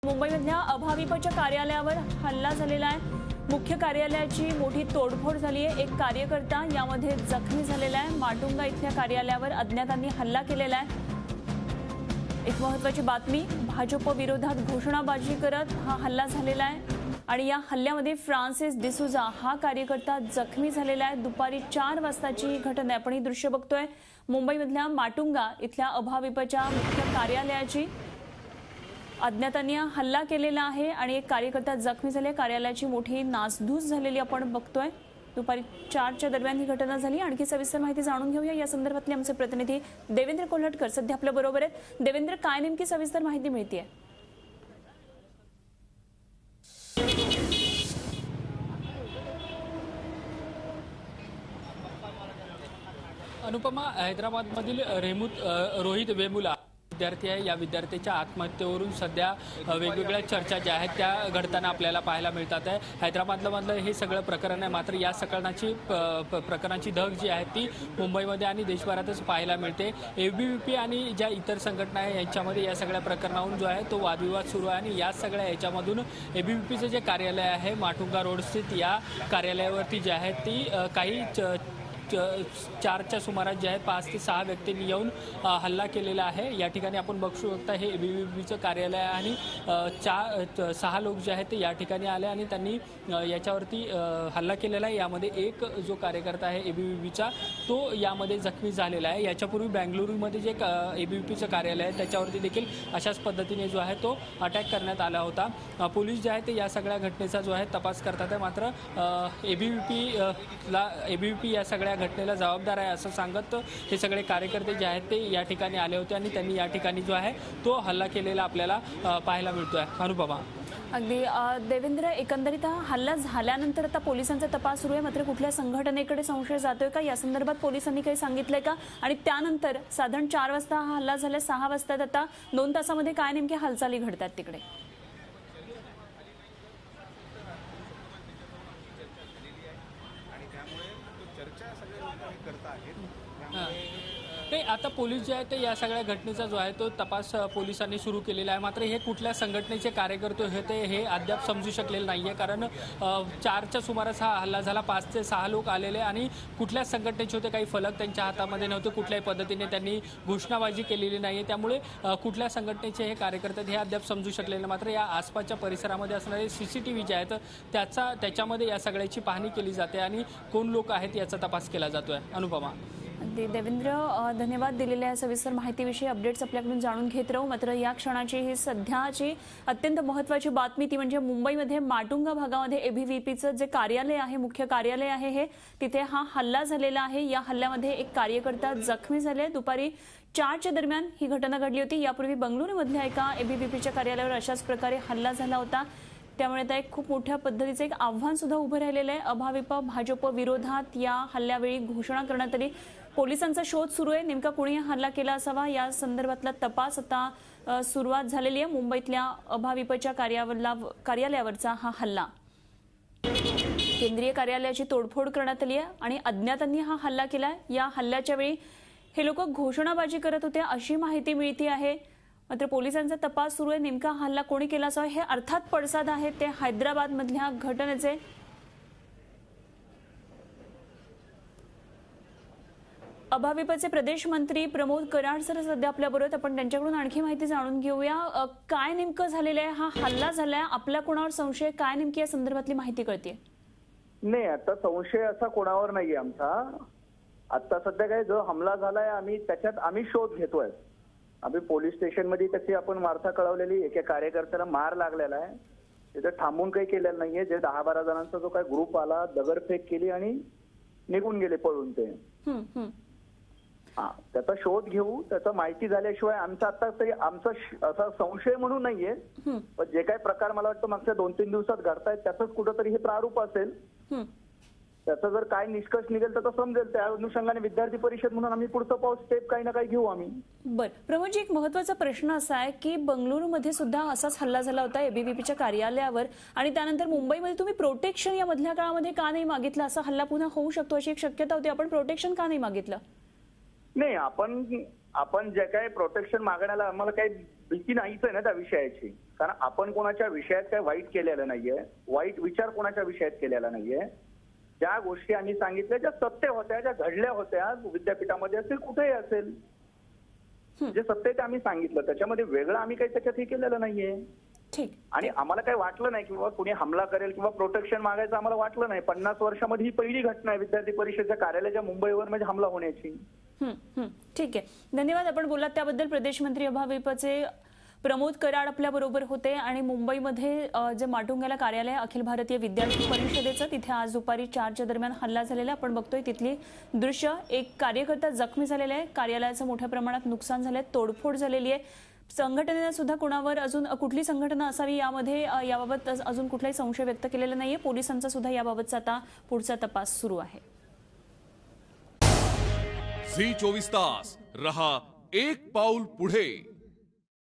मुंबईमधल्या अभाविपच्या कार्यालयावर हल्ला झालेला आहे। मुख्य कार्यालयाची मोठी तोडफोड झाली आहे। एक कार्यकर्ता यामध्ये जखमी झालेला आहे। माटुंगा इथल्या कार्यालयावर अज्ञातांनी हल्ला केलेला आहे। एक महत्त्वाची बातमी, भाजप विरोधात घोषणाबाजी करत हा हल्ला झालेला आहे आणि या हल्ल्यामध्ये फ्रान्सिस डिसूजा हा कार्यकर्ता जखमी झालेला आहे। दुपारी 4 वाजताची ही घटना आपण ही दृश्य बघतोय। मुंबईमधल्या माटुंगा इथल्या अभाविपच्या मुख्य कार्यालयाची अज्ञातांनी हल्ला केलेला आहे आणि एक कार्यकर्ता जखमी झाले। कार्यालयाची मोठी नासधूस झालेली आपण बघतोय। दुपारी 4च्या दरम्यान ही घटना झाली। आणखी सविस्तर माहिती जाणून घेऊया। या संदर्भातले आमचे प्रतिनिधी देवेंद्र कोल्हटकर सध्या आपल्या बरोबर आहेत। देवेंद्र, काय नेमकी सविस्तर माहिती मिळतेय? अनुपमा, हैदराबादमधील रोहित वेमुला विद्यार्थी आहे। या विद्यार्थ्याच्या आत्महत्येवरून सध्या वेगवेगळ्या चर्चा ज्या आहेत त्या घडताना आपल्याला पाहायला मिळतात आहे। हैदराबादमधलं हे सगळं प्रकरण आहे, मात्र या प्रकरणाची धग जी आहे ती मुंबईमध्ये आणि देशभरातच पाहायला मिळते। एबीव्हीपी आणि ज्या इतर संघटना आहे यांच्यामध्ये या सगळ्या प्रकरणावरून जो आहे तो वादविवाद सुरू आहे आणि या सगळ्या याच्यामधून एबीव्हीपीचं जे कार्यालय आहे माटुंगा रोड स्थित या कार्यालयावरती जे आहे ती काही 4च्या सुमारास जे आहे 5 ते 6 व्यक्तींनी येऊन हल्ला केलेला आहे। या ठिकाणी आपण बघू शकता हे एबीव्हीपीचं कार्यालय आणि 6 लोक जे आहेत ते या ठिकाणी आले आणि त्यांनी याच्यावरती हल्ला केलेला आहे। यामध्ये एक जो कार्यकर्ता आहे एबीव्हीपीचा तो यामध्ये जखमी झालेला आहे। याच्यापूर्वी बेंगळुरूमध्ये जे एबीव्हीपीचं कार्यालय आहे त्याच्यावरती देखील अशाच पद्धतीने जो आहे तो अटॅक करण्यात आला होता। पोलीस जे आहे ते या सगळ्या घटनेचा जो आहे तपास करतात आहे, मात्र एबीव्हीपी या सगळ्या घटनेला जबाबदार आहे असं सांगत हे सगळे कार्यकर्ते जे आहेत ते या ठिकाणी आले होते आणि त्यांनी या ठिकाणी जो आहे तो हल्ला केलेला आपल्याला पाहायला मिळतोय। अनुपमा, अगदी देवेंद्र, एकंदरीत हा हल्ला झाल्यानंतर आता पोलिसांचा तपास सुरू आहे, मात्र कुठल्या संघटनेकडे संशय जातोय का या संदर्भात पोलिसांनी काही सांगितलंय का? आणि त्यानंतर साधारण 4 वाजता हा हल्ला झाला, 6 वाजता आता 2 तासामध्ये काय नेमक्या हालचाली घडतात तिकडे? ते आता पोलीस जे आहे ते या सगळ्या घटनेचा जो आहे तो तपास पोलिसांनी सुरू केलेला आहे, मात्र हे कुठल्या संघटनेचे कार्यकर्ते होते हे अद्याप समजू शकलेलं नाहीये। कारण 4च्या सुमारास हा हल्ला झाला, 5 ते 6 लोक आलेले आणि कुठल्या संघटनेचे होते काही फलक त्यांच्या हातामध्ये नव्हते, कुठल्याही पद्धतीने त्यांनी घोषणाबाजी केलेली नाहीये, त्यामुळे कुठल्या संघटनेचे हे कार्यकर्ते हे अद्याप समजू शकलेले नाही। मात्र या आसपासच्या परिसरामध्ये असणारे सीसीटीव्ही जे आहेत त्याच्यामध्ये या सगळ्याची पाहणी केली जाते आणि कोण लोक आहेत याचा तपास केला जातोय। अनुपमा, देवेंद्र, धन्यवाद दिलेल्या सविस्तर माहितीविषयी। अपडेट्स आपल्याकडून जाणून घेत राहू। मात्र या क्षणाची ही सध्याची अत्यंत महत्त्वाची बातमी ती म्हणजे मुंबईमध्ये माटुंगा भागामध्ये एबीव्हीपीचं जे कार्यालय आहे, मुख्य कार्यालय आहे हे, तिथे हा हल्ला झालेला आहे। या हल्ल्यामध्ये एक कार्यकर्ता जखमी झाले। दुपारी 4च्या दरम्यान ही घटना घडली होती। यापूर्वी बंगळुरूमधल्या एका एबीव्हीपीच्या कार्यालयावर अशाच प्रकारे हल्ला झाला होता। त्यामुळे आता एक खूप मोठ्या पद्धतीचं एक आव्हान सुद्धा उभं राहिलेलं आहे। अभाविप भाजप विरोधात या हल्ल्यावेळी घोषणा करण्यात आली। पोलिसांचा शोध सुरू आहे, नेमका कोणी हल्ला केला असावा या संदर्भातला तपास आता सुरुवात झालेली आहे। मुंबईतल्या अभाविपच्या कार्यालयावरचा हा हल्ला, केंद्रीय कार्यालयाची तोडफोड करण्यात आली आहे आणि अज्ञातांनी हा हल्ला केलाय। या हल्ल्याच्या वेळी हे लोक घोषणाबाजी करत होते अशी माहिती मिळते आहे, मात्र पोलिसांचा तपास सुरू आहे। नेमका हल्ला कोणी केला असावा हे अर्थात पडसाद आहे ते हैदराबादमधल्या घटनेचे। अभाविपचे प्रदेश मंत्री प्रमोद कराड सर सध्या आपल्या बरोबर, आपण त्यांच्याकडून आणखी माहिती जाणून घेऊया। काय नेमकं झालेलं आहे, हा हल्ला झालाय, आपल्या कोणावर संशय, काय नेमकी या संदर्भातली माहिती कळते? नाही, आता संशय असा कोणावर नाहीये आमचा। आता सध्या काय जो हमला झालाय आम्ही शोध घेतोय। आम्ही पोलीस स्टेशनमध्ये त्याची आपण वार्ता कळवलेली, एका कार्यकर्त्याला मार लागलेला आहे, तिथे थांबून काही केलेलं नाहीये। जे 10-12 जणांचा जो काय ग्रुप आला, दगडफेक केली आणि निघून गेले पळून ते। त्याचा शोध घेऊ, त्याचा माहिती झाल्याशिवाय आमचा आता तरी आमचा असा संशय म्हणून नाहीये, पण जे काही प्रकार मला वाटतं मागच्या 2-3 दिवसात घडतायत त्याचंच कुठंतरी हे प्रारूप असेल। त्याचा जर काय निष्कर्ष निघेल तर समजेल, त्या अनुषंगाने विद्यार्थी परिषद म्हणून आम्ही पुढचं पाऊल स्टेप काही ना काही घेऊ आम्ही। बरं प्रमोदजी, एक महत्त्वाचा प्रश्न असा आहे की बंगळुरूमध्ये सुद्धा असाच हल्ला झाला होता एबीव्हीपीच्या कार्यालयावर आणि त्यानंतर मुंबईमध्ये तुम्ही प्रोटेक्शन या मधल्या काळामध्ये का नाही मागितलं? असा हल्ला पुन्हा होऊ शकतो अशी एक शक्यता होती, आपण प्रोटेक्शन का नाही मागितलं? नाही, आपण जे काही प्रोटेक्शन मागण्याला आम्हाला काही भीती नाहीच आहे ना त्या विषयाची। कारण आपण कोणाच्या विषयात काय वाईट केलेलं नाहीये, वाईट विचार कोणाच्या विषयात केलेला नाहीये. ज्या गोष्टी आम्ही सांगितल्या ज्या सत्य होत्या, ज्या घडल्या होत्या विद्यापीठामध्ये असेल कुठेही असेल, जे सत्य ते आम्ही सांगितलं, त्याच्यामध्ये वेगळं आम्ही काही त्याच्यात हे केलेलं नाहीये. ठीक. आणि आम्हाला काही वाटलं नाही की बाबा कुणी हमला करेल किंवा प्रोटेक्शन मागायचं आम्हाला वाटलं नाही. 50 वर्षामध्ये ही पहिली घटना आहे विद्यार्थी परिषदेच्या कार्यालयाच्या मुंबईवर म्हणजे हमला होण्याची. ठीक आहे, धन्यवाद. आपण बोललात त्याबद्दल. प्रदेश मंत्री अभाविपचे प्रमोद कराड आपल्या बरोबर होते. आणि मुंबईमध्ये जे माटुंग्याला कार्यालय अखिल भारतीय विद्यार्थी परिषदेचं, तिथे आज दुपारी 4च्या दरम्यान हल्ला झालेला आपण बघतोय. तिथली दृश्य, एक कार्यकर्ता जखमी झालेला आहे, कार्यालयाचं मोठ्या प्रमाणात नुकसान झालंय, तोडफोड झालेली आहे. संघटनेने सुद्धा कोणावर अजून कुठली संघटना असावी यामध्ये याबाबत अजून कुठलाही संशय व्यक्त केलेला नाहीये. पोलिसांचा सुद्धा याबाबतचा आता पुढचा तपास सुरू आहे. झी 24 तास रहा एक पाऊल पुढे.